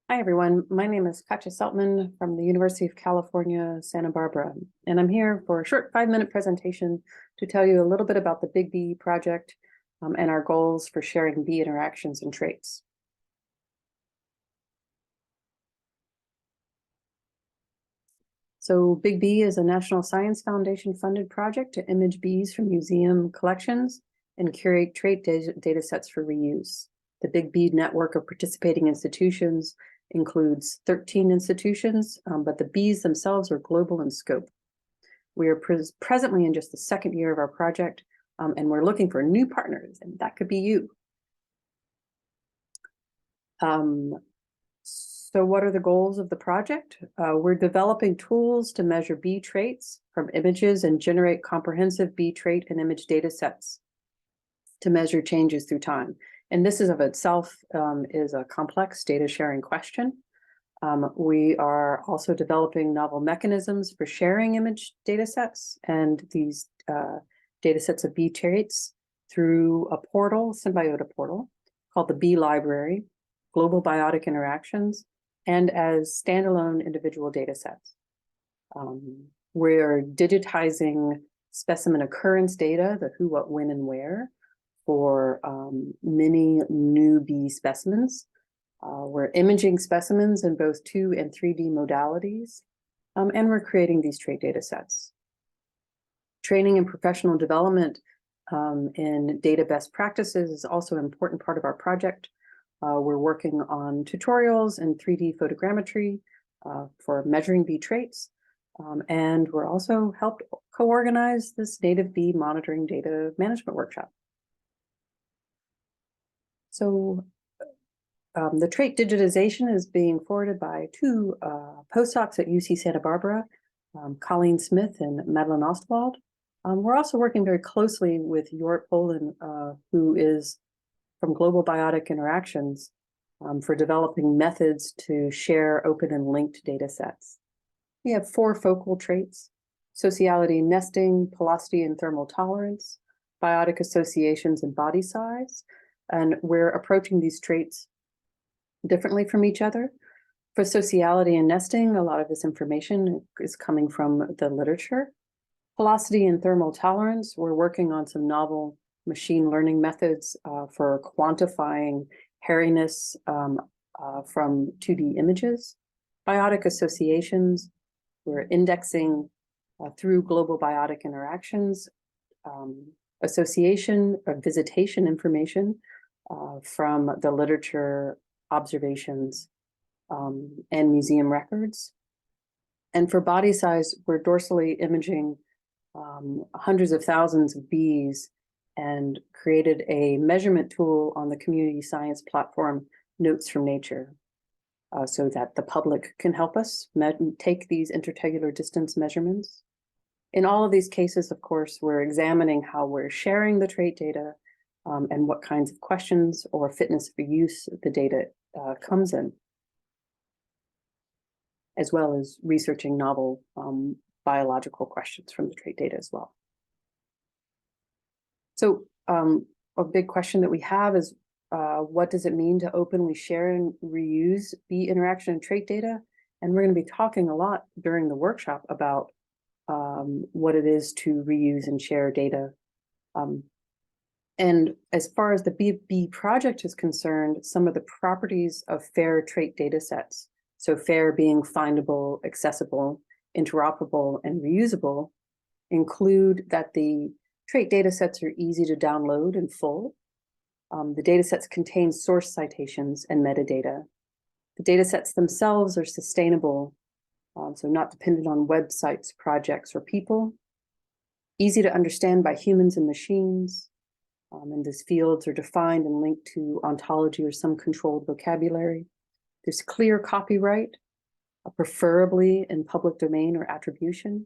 Hi, everyone. My name is Katja Seltmann from the University of California, Santa Barbara, and I'm here for a short 5-minute presentation to tell you a little bit about the BigBee project and our goals for sharing bee interactions and traits. So BigBee is a National Science Foundation funded project to image bees from museum collections and curate trait data sets for reuse. The BigBee network of participating institutions includes 13 institutions, but the bees themselves are global in scope. We are presently in just the second year of our project, and we're looking for new partners, and that could be you. So what are the goals of the project? We're developing tools to measure bee traits from images and generate comprehensive bee trait and image data sets to measure changes through time. And this is of itself is a complex data sharing question. We are also developing novel mechanisms for sharing image data sets and these data sets of bee traits through a portal, Symbiota portal, called the Bee Library, Global Biotic Interactions, and as standalone individual data sets. We're digitizing specimen occurrence data, the who, what, when, and where, for many new bee specimens. We're imaging specimens in both 2 and 3D modalities, and we're creating these trait data sets. Training and professional development in data best practices is also an important part of our project. We're working on tutorials in 3D photogrammetry for measuring bee traits, and we're also helped co-organize this native bee monitoring data management workshop. So the trait digitization is being forwarded by 2 postdocs at UC Santa Barbara, Colleen Smith and Madeline Ostwald. We're also working very closely with Jort Polen, who is from Global Biotic Interactions, for developing methods to share open and linked data sets. We have 4 focal traits: sociality and nesting, pelosity and thermal tolerance, biotic associations and body size. And we're approaching these traits differently from each other. For sociality and nesting, a lot of this information is coming from the literature. Pelosity and thermal tolerance, we're working on some novel machine learning methods for quantifying hairiness from 2D images. Biotic associations, we're indexing through global biotic interactions, association or visitation information from the literature, observations, and museum records. And for body size, we're dorsally imaging hundreds of thousands of bees and created a measurement tool on the community science platform Notes from Nature, so that the public can help us take these intertegular distance measurements. In all of these cases, of course, we're examining how we're sharing the trait data and what kinds of questions or fitness for use the data comes in, as well as researching novel biological questions from the trait data as well. So a big question that we have is, what does it mean to openly share and reuse bee interaction and trait data? And we're going to be talking a lot during the workshop about what it is to reuse and share data. And as far as the BigBee project is concerned, some of the properties of FAIR trait data sets, so FAIR being findable, accessible, interoperable, and reusable, include that the trait data sets are easy to download in full. The data sets contain source citations and metadata. The data sets themselves are sustainable, so not dependent on websites, projects, or people. Easy to understand by humans and machines. And these fields are defined and linked to ontology or some controlled vocabulary. There's clear copyright, preferably in public domain or attribution.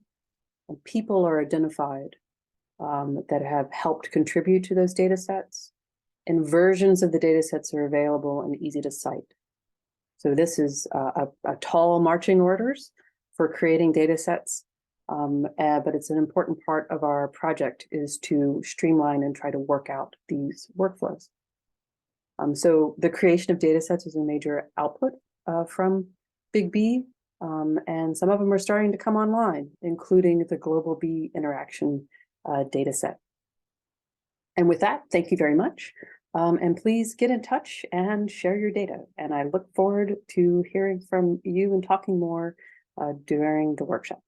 And people are identified that have helped contribute to those data sets. And versions of the data sets are available and easy to cite. So this is a tall marching orders for creating data sets. But it's an important part of our project is to streamline and try to work out these workflows. So the creation of data sets is a major output from BigBee, and some of them are starting to come online, including the global bee interaction data set. And with that, thank you very much. And please get in touch and share your data. And I look forward to hearing from you and talking more during the workshop.